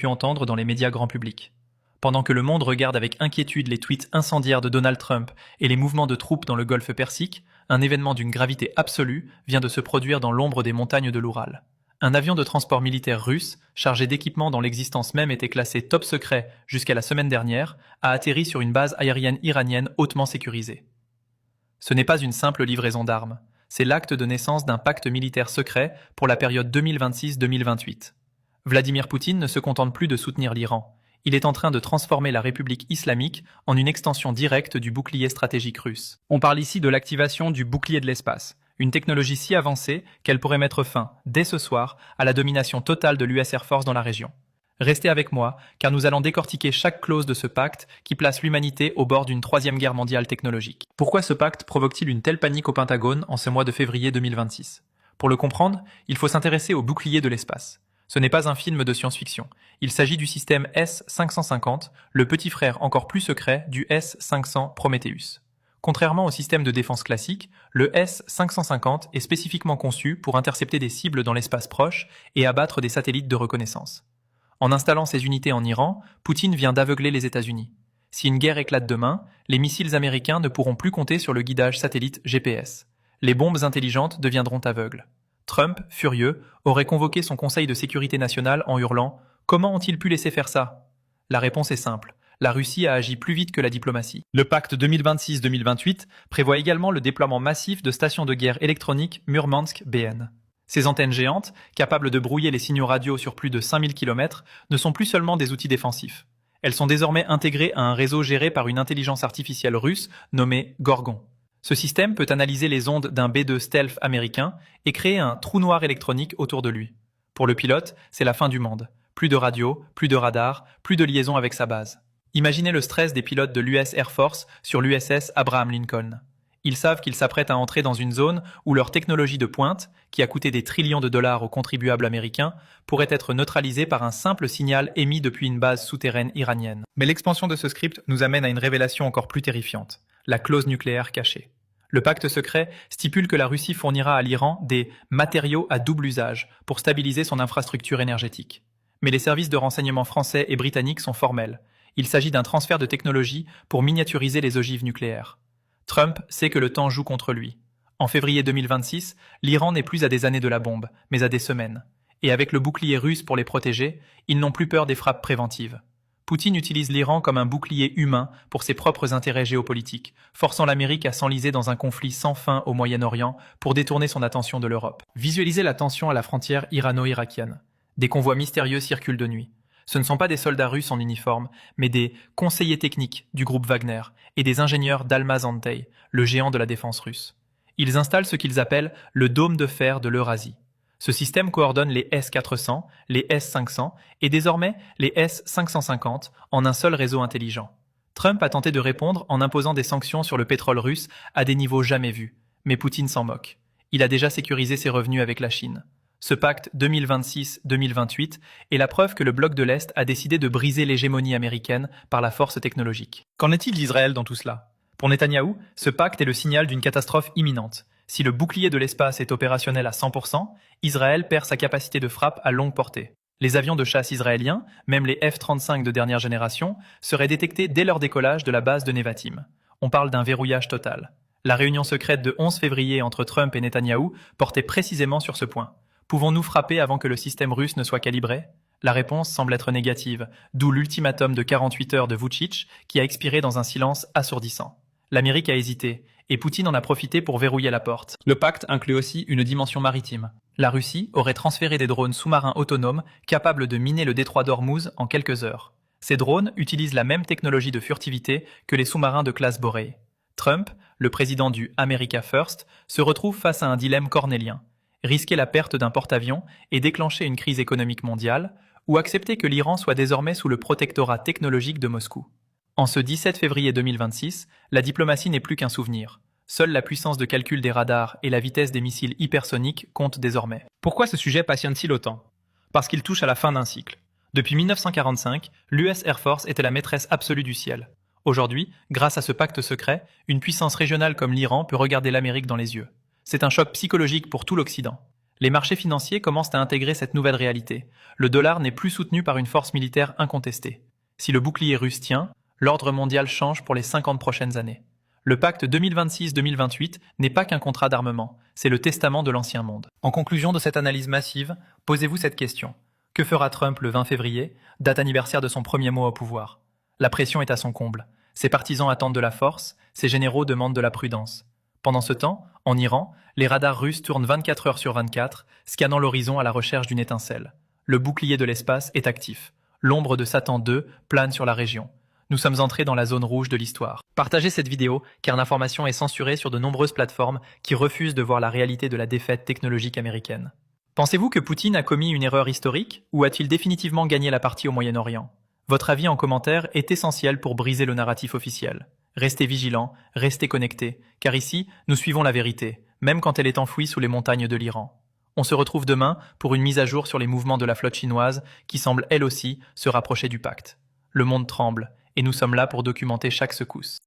pu entendre dans les médias grand public. Pendant que le monde regarde avec inquiétude les tweets incendiaires de Donald Trump et les mouvements de troupes dans le golfe Persique, un événement d'une gravité absolue vient de se produire dans l'ombre des montagnes de l'Oural. Un avion de transport militaire russe, chargé d'équipements dont l'existence même était classée top secret jusqu'à la semaine dernière, a atterri sur une base aérienne iranienne hautement sécurisée. Ce n'est pas une simple livraison d'armes, c'est l'acte de naissance d'un pacte militaire secret pour la période 2026-2028. Vladimir Poutine ne se contente plus de soutenir l'Iran. Il est en train de transformer la République islamique en une extension directe du bouclier stratégique russe. On parle ici de l'activation du bouclier de l'espace, une technologie si avancée qu'elle pourrait mettre fin, dès ce soir, à la domination totale de l'US Air Force dans la région. Restez avec moi, car nous allons décortiquer chaque clause de ce pacte qui place l'humanité au bord d'une troisième guerre mondiale technologique. Pourquoi ce pacte provoque-t-il une telle panique au Pentagone en ce mois de février 2026 ? Pour le comprendre, il faut s'intéresser au bouclier de l'espace. Ce n'est pas un film de science-fiction. Il s'agit du système S-550, le petit frère encore plus secret du S-500 Prometheus. Contrairement au système de défense classique, le S-550 est spécifiquement conçu pour intercepter des cibles dans l'espace proche et abattre des satellites de reconnaissance. En installant ces unités en Iran, Poutine vient d'aveugler les États-Unis. Si une guerre éclate demain, les missiles américains ne pourront plus compter sur le guidage satellite GPS. Les bombes intelligentes deviendront aveugles. Trump, furieux, aurait convoqué son Conseil de sécurité nationale en hurlant « Comment ont-ils pu laisser faire ça ?» La réponse est simple. La Russie a agi plus vite que la diplomatie. Le pacte 2026-2028 prévoit également le déploiement massif de stations de guerre électroniques Murmansk-BN. Ces antennes géantes, capables de brouiller les signaux radio sur plus de 5000 km, ne sont plus seulement des outils défensifs. Elles sont désormais intégrées à un réseau géré par une intelligence artificielle russe nommée Gorgon. Ce système peut analyser les ondes d'un B-2 stealth américain et créer un trou noir électronique autour de lui. Pour le pilote, c'est la fin du monde. Plus de radio, plus de radar, plus de liaison avec sa base. Imaginez le stress des pilotes de l'US Air Force sur l'USS Abraham Lincoln. Ils savent qu'ils s'apprêtent à entrer dans une zone où leur technologie de pointe, qui a coûté des trillions de dollars aux contribuables américains, pourrait être neutralisée par un simple signal émis depuis une base souterraine iranienne. Mais l'expansion de ce script nous amène à une révélation encore plus terrifiante. La clause nucléaire cachée. Le pacte secret stipule que la Russie fournira à l'Iran des matériaux à double usage pour stabiliser son infrastructure énergétique. Mais les services de renseignement français et britanniques sont formels. Il s'agit d'un transfert de technologie pour miniaturiser les ogives nucléaires. Trump sait que le temps joue contre lui. En février 2026, l'Iran n'est plus à des années de la bombe, mais à des semaines. Et avec le bouclier russe pour les protéger, ils n'ont plus peur des frappes préventives. Poutine utilise l'Iran comme un bouclier humain pour ses propres intérêts géopolitiques, forçant l'Amérique à s'enliser dans un conflit sans fin au Moyen-Orient pour détourner son attention de l'Europe. Visualisez la tension à la frontière irano-irakienne. Des convois mystérieux circulent de nuit. Ce ne sont pas des soldats russes en uniforme, mais des conseillers techniques du groupe Wagner et des ingénieurs d'Almaz Antey, le géant de la défense russe. Ils installent ce qu'ils appellent le dôme de fer de l'Eurasie. Ce système coordonne les S-400, les S-500 et désormais les S-550 en un seul réseau intelligent. Trump a tenté de répondre en imposant des sanctions sur le pétrole russe à des niveaux jamais vus, mais Poutine s'en moque. Il a déjà sécurisé ses revenus avec la Chine. Ce pacte 2026-2028 est la preuve que le bloc de l'Est a décidé de briser l'hégémonie américaine par la force technologique. Qu'en est-il d'Israël dans tout cela ? Pour Netanyahou, ce pacte est le signal d'une catastrophe imminente. Si le bouclier de l'espace est opérationnel à 100%, Israël perd sa capacité de frappe à longue portée. Les avions de chasse israéliens, même les F-35 de dernière génération, seraient détectés dès leur décollage de la base de Nevatim. On parle d'un verrouillage total. La réunion secrète de 11 février entre Trump et Netanyahou portait précisément sur ce point. Pouvons-nous frapper avant que le système russe ne soit calibré ? La réponse semble être négative, d'où l'ultimatum de 48 heures de Vučić qui a expiré dans un silence assourdissant. L'Amérique a hésité, et Poutine en a profité pour verrouiller la porte. Le pacte inclut aussi une dimension maritime. La Russie aurait transféré des drones sous-marins autonomes capables de miner le détroit d'Ormuz en quelques heures. Ces drones utilisent la même technologie de furtivité que les sous-marins de classe Borei. Trump, le président du America First, se retrouve face à un dilemme cornélien. Risquer la perte d'un porte-avions et déclencher une crise économique mondiale, ou accepter que l'Iran soit désormais sous le protectorat technologique de Moscou. En ce 17 février 2026, la diplomatie n'est plus qu'un souvenir. Seule la puissance de calcul des radars et la vitesse des missiles hypersoniques comptent désormais. Pourquoi ce sujet passionne-t-il autant ? Parce qu'il touche à la fin d'un cycle. Depuis 1945, l'US Air Force était la maîtresse absolue du ciel. Aujourd'hui, grâce à ce pacte secret, une puissance régionale comme l'Iran peut regarder l'Amérique dans les yeux. C'est un choc psychologique pour tout l'Occident. Les marchés financiers commencent à intégrer cette nouvelle réalité. Le dollar n'est plus soutenu par une force militaire incontestée. Si le bouclier russe tient, l'ordre mondial change pour les 50 prochaines années. Le pacte 2026-2028 n'est pas qu'un contrat d'armement, c'est le testament de l'ancien monde. En conclusion de cette analyse massive, posez-vous cette question. Que fera Trump le 20 février, date anniversaire de son premier mois au pouvoir? La pression est à son comble. Ses partisans attendent de la force, ses généraux demandent de la prudence. Pendant ce temps, en Iran, les radars russes tournent 24 heures sur 24, scannant l'horizon à la recherche d'une étincelle. Le bouclier de l'espace est actif. L'ombre de Satan 2 plane sur la région. Nous sommes entrés dans la zone rouge de l'histoire. Partagez cette vidéo car l'information est censurée sur de nombreuses plateformes qui refusent de voir la réalité de la défaite technologique américaine. Pensez-vous que Poutine a commis une erreur historique ou a-t-il définitivement gagné la partie au Moyen-Orient? Votre avis en commentaire est essentiel pour briser le narratif officiel. Restez vigilants, restez connectés, car ici, nous suivons la vérité, même quand elle est enfouie sous les montagnes de l'Iran. On se retrouve demain pour une mise à jour sur les mouvements de la flotte chinoise qui semble elle aussi se rapprocher du pacte. Le monde tremble, et nous sommes là pour documenter chaque secousse.